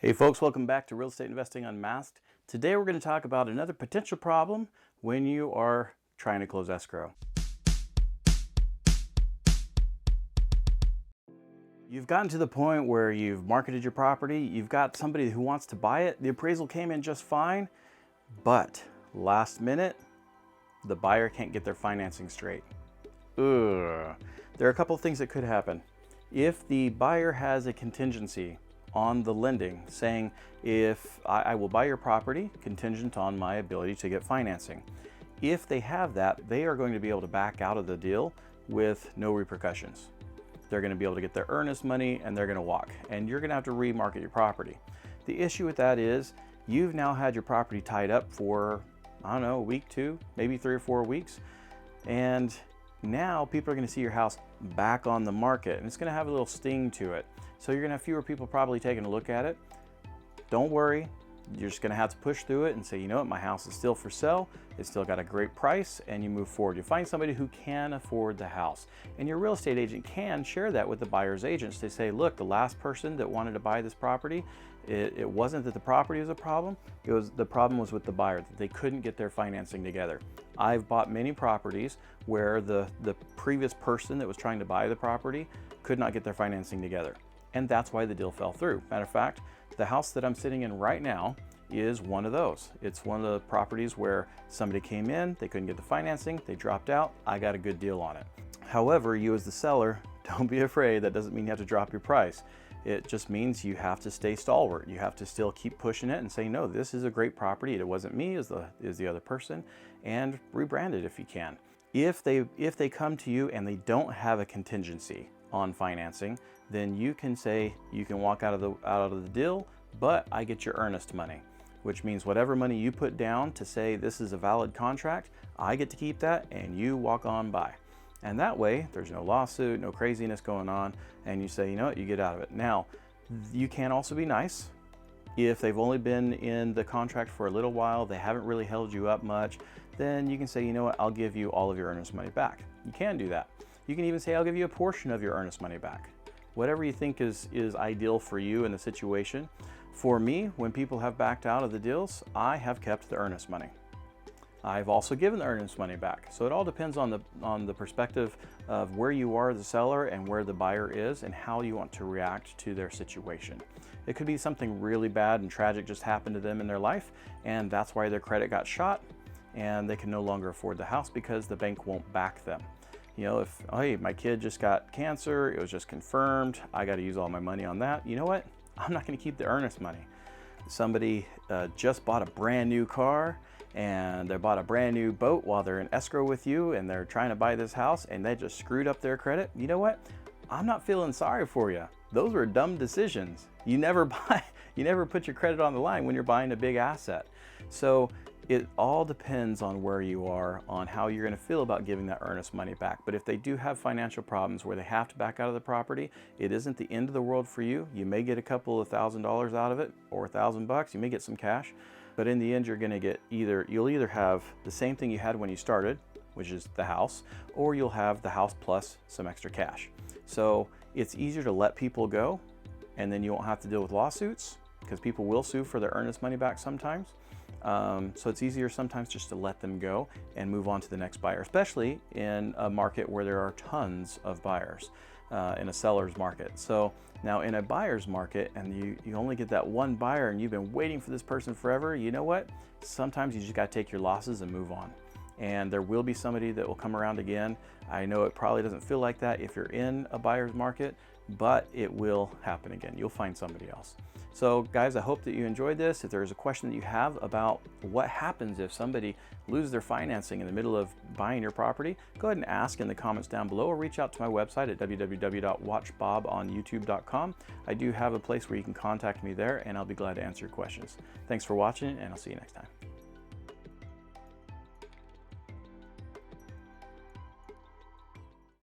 Hey folks, welcome back to Real Estate Investing Unmasked. Today we're going to talk about another potential problem when you are trying to close escrow. You've gotten to the point where you've marketed your property, you've got somebody who wants to buy it, the appraisal came in just fine, but last minute, the buyer can't get their financing straight. Ugh. There are a couple of things that could happen. If the buyer has a contingency on the lending saying, if I will buy your property contingent on my ability to get financing. If they have that, they are going to be able to back out of the deal with no repercussions. They're going to be able to get their earnest money and they're going to walk, and you're going to have to remarket your property. The issue with that is you've now had your property tied up for, I don't know, a week, two, maybe 3 or 4 weeks, and now people are going to see your house back on the market, and it's going to have a little sting to it. So you're going to have fewer people probably taking a look at it. Don't worry. You're just going to have to push through it and say, you know what, my house is still for sale. It's still got a great price, and you move forward. You find somebody who can afford the house, and your real estate agent can share that with the buyer's agents. They say, look, the last person that wanted to buy this property, it wasn't that the property was a problem. The problem was with the buyer, that they couldn't get their financing together. I've bought many properties where the previous person that was trying to buy the property could not get their financing together. And that's why the deal fell through. Matter of fact, the house that I'm sitting in right now is one of those. It's one of the properties where somebody came in, they couldn't get the financing, they dropped out, I got a good deal on it. However, you as the seller, don't be afraid. That doesn't mean you have to drop your price. It just means you have to stay stalwart. You have to still keep pushing it and say, no, this is a great property. It wasn't me, is the other person, and rebrand it if you can. If they come to you and they don't have a contingency on financing, then you can say you can walk out of the deal, but I get your earnest money, which means whatever money you put down to say this is a valid contract, I get to keep that and you walk on by. And that way there's no lawsuit, no craziness going on, and you say, you know what, you get out of it. Now, you can also be nice. If they've only been in the contract for a little while, they haven't really held you up much, then you can say, you know what, I'll give you all of your earnest money back. You can do that. You can even say, I'll give you a portion of your earnest money back. Whatever you think is ideal for you in the situation. For me, when people have backed out of the deals, I have kept the earnest money. I've also given the earnest money back. So it all depends on the perspective of where you are as a seller and where the buyer is and how you want to react to their situation. It could be something really bad and tragic just happened to them in their life, and that's why their credit got shot and they can no longer afford the house because the bank won't back them. You know, if, hey, my kid just got cancer, it was just confirmed, I got to use all my money on that. You know what? I'm not going to keep the earnest money. Somebody just bought a brand new car and they bought a brand new boat while they're in escrow with you and they're trying to buy this house and they just screwed up their credit. You know what? I'm not feeling sorry for you. Those were dumb decisions. You never put your credit on the line when you're buying a big asset. So it all depends on where you are, on how you're going to feel about giving that earnest money back. But if they do have financial problems where they have to back out of the property, it isn't the end of the world for you. You may get a couple of $1,000s out of it, or $1,000. You may get some cash, but in the end, you're going to get you'll either have the same thing you had when you started, which is the house, or you'll have the house plus some extra cash. So it's easier to let people go, and then you won't have to deal with lawsuits because people will sue for their earnest money back sometimes. So it's easier sometimes just to let them go and move on to the next buyer, especially in a market where there are tons of buyers, in a seller's market. So now in a buyer's market and you only get that one buyer and you've been waiting for this person forever, you know what? Sometimes you just got to take your losses and move on. And there will be somebody that will come around again. I know it probably doesn't feel like that if you're in a buyer's market, but it will happen again. You'll find somebody else. So guys, I hope that you enjoyed this. If there's a question that you have about what happens if somebody loses their financing in the middle of buying your property, go ahead and ask in the comments down below or reach out to my website at www.watchbobonyouTube.com. I do have a place where you can contact me there and I'll be glad to answer your questions. Thanks for watching and I'll see you next time.